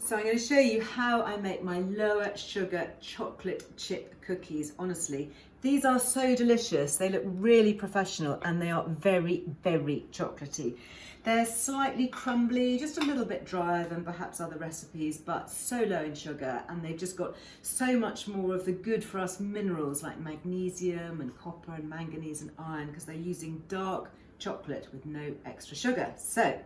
So I'm going to show you how I make my lower sugar chocolate chip cookies. Honestly, these are so delicious. They look really professional and they are very, very chocolatey. They're slightly crumbly, just a little bit drier than perhaps other recipes, but so low in sugar, and they've just got so much more of the good for us minerals like magnesium and copper and manganese and iron, because they're using dark chocolate with no extra sugar. So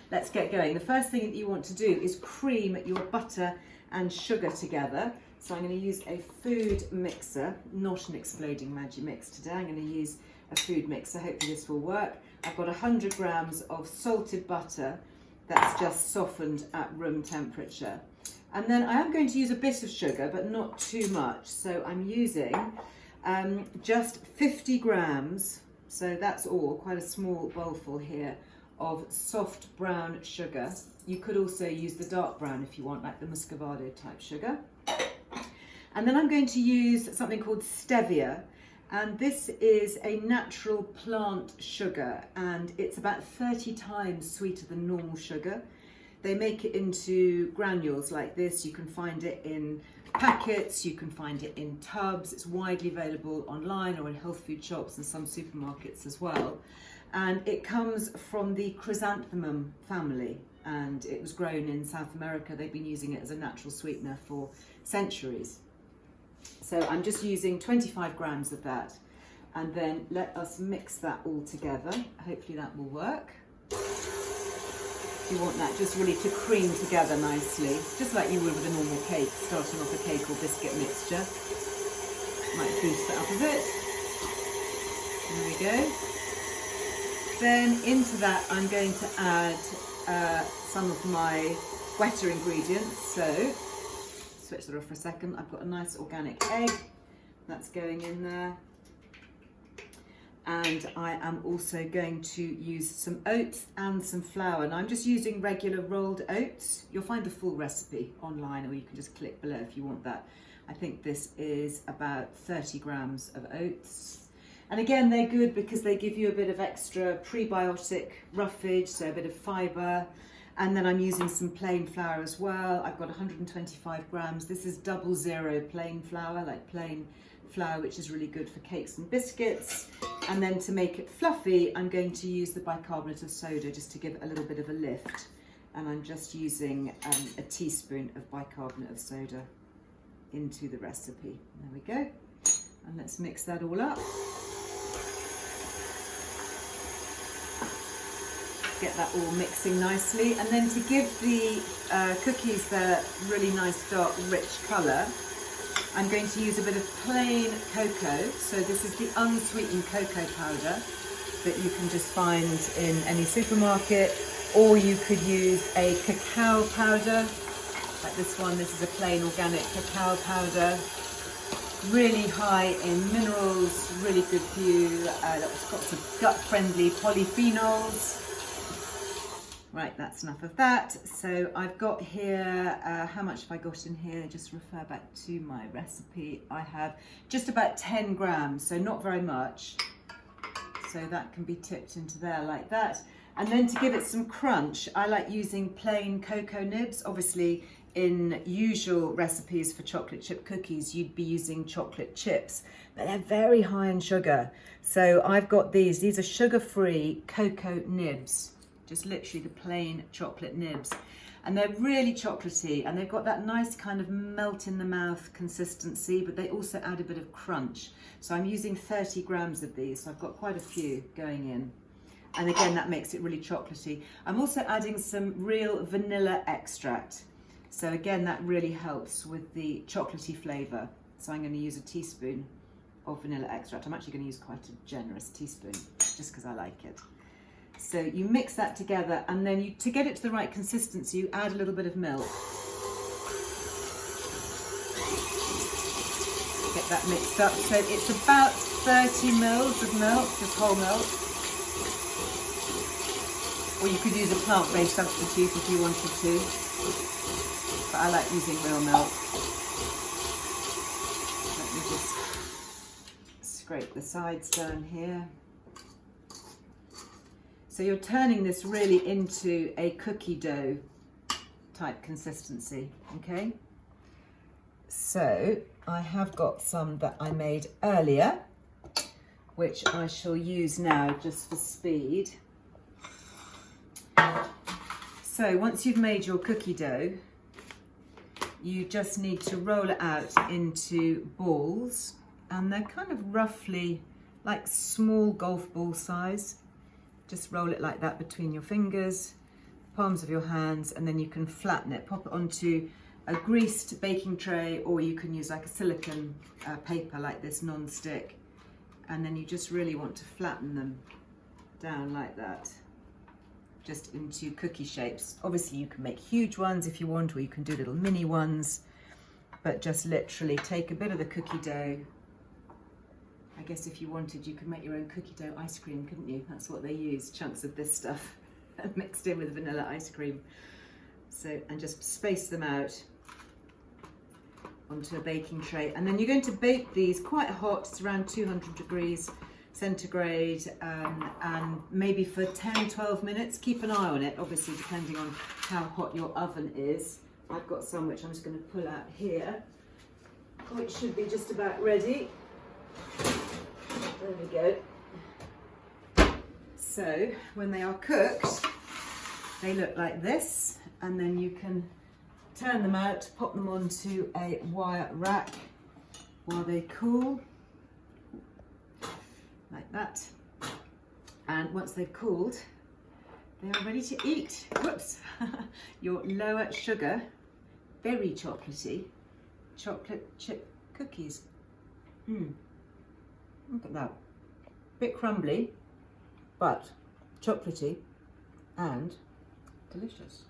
let's get going. The first thing that you want to do is cream your butter and sugar together. So I'm going to use a food mixer, not an exploding Magimix today. I'm going to use a food mixer. Hopefully this will work. I've got 100 grams of salted butter that's just softened at room temperature. And then I am going to use a bit of sugar, but not too much. So I'm using just 50 grams, so that's all, quite a small bowlful here, of soft brown sugar. You could also use the dark brown if you want, like the muscovado type sugar. And then I'm going to use something called stevia. And this is a natural plant sugar, and it's about 30 times sweeter than normal sugar. They make it into granules like this. You can find it in packets, you can find it in tubs. It's widely available online or in health food shops and some supermarkets as well. And it comes from the chrysanthemum family, and it was grown in South America. They've been using it as a natural sweetener for centuries. So I'm just using 25 grams of that, and then let us mix that all together. Hopefully that will work. You want that just really to cream together nicely, just like you would with a normal cake, starting off a cake or biscuit mixture. Might boost it up a bit. There we go. Then into that I'm going to add some of my wetter ingredients. So switch that off for a second. I've got a nice organic egg that's going in there, and I am also going to use some oats and some flour. And I'm just using regular rolled oats. You'll find the full recipe online, or you can just click below if you want that. I think this is about 30 grams of oats. And again, they're good because they give you a bit of extra prebiotic roughage, so a bit of fibre. And then I'm using some plain flour as well. I've got 125 grams. This is 00 plain flour, like plain flour, which is really good for cakes and biscuits. And then to make it fluffy, I'm going to use the bicarbonate of soda just to give it a little bit of a lift. And I'm just using a teaspoon of bicarbonate of soda into the recipe. There we go. And let's mix that all up. Get that all mixing nicely, and then to give the cookies their really nice dark rich colour, I'm going to use a bit of plain cocoa. So this is the unsweetened cocoa powder that you can just find in any supermarket, or you could use a cacao powder like this one. This is a plain organic cacao powder, really high in minerals, really good for you. It's got some gut-friendly polyphenols. Right, that's enough of that. So I've got here, how much have I got in here? Just refer back to my recipe. I have just about 10 grams, so not very much. So that can be tipped into there like that. And then to give it some crunch, I like using plain cocoa nibs. Obviously, in usual recipes for chocolate chip cookies, you'd be using chocolate chips, but they're very high in sugar. So I've got these are sugar-free cocoa nibs. Just literally the plain chocolate nibs, and they're really chocolatey, and they've got that nice kind of melt in the mouth consistency, but they also add a bit of crunch. So I'm using 30 grams of these, so I've got quite a few going in, and again that makes it really chocolatey. I'm also adding some real vanilla extract, so again that really helps with the chocolatey flavour. So I'm going to use a teaspoon of vanilla extract. I'm actually going to use quite a generous teaspoon just because I like it. So you mix that together, and then to get it to the right consistency, you add a little bit of milk. Get that mixed up. So it's about 30 mils of milk, just whole milk. Or you could use a plant-based substitute if you wanted to. But I like using real milk. Let me just scrape the sides down here. So you're turning this really into a cookie dough type consistency, okay? So I have got some that I made earlier, which I shall use now just for speed. So once you've made your cookie dough, you just need to roll it out into balls, and they're kind of roughly like small golf ball size. Just roll it like that between your fingers, palms of your hands, and then you can flatten it. Pop it onto a greased baking tray, or you can use like a silicone paper like this, non-stick, and then you just really want to flatten them down like that, just into cookie shapes. Obviously you can make huge ones if you want, or you can do little mini ones, but just literally take a bit of the cookie dough. I guess if you wanted, you could make your own cookie dough ice cream, couldn't you? That's what they use, chunks of this stuff mixed in with vanilla ice cream. So, and just space them out onto a baking tray. And then you're going to bake these quite hot, it's around 200 degrees centigrade, and maybe for 10-12 minutes. Keep an eye on it, obviously, depending on how hot your oven is. I've got some which I'm just going to pull out here, which should be just about ready. There we go. So when they are cooked, they look like this, and then you can turn them out, pop them onto a wire rack while they cool, like that. And once they've cooled, they are ready to eat. Whoops! Your lower sugar, very chocolatey, chocolate chip cookies. Look at that. Bit crumbly, but chocolatey and delicious.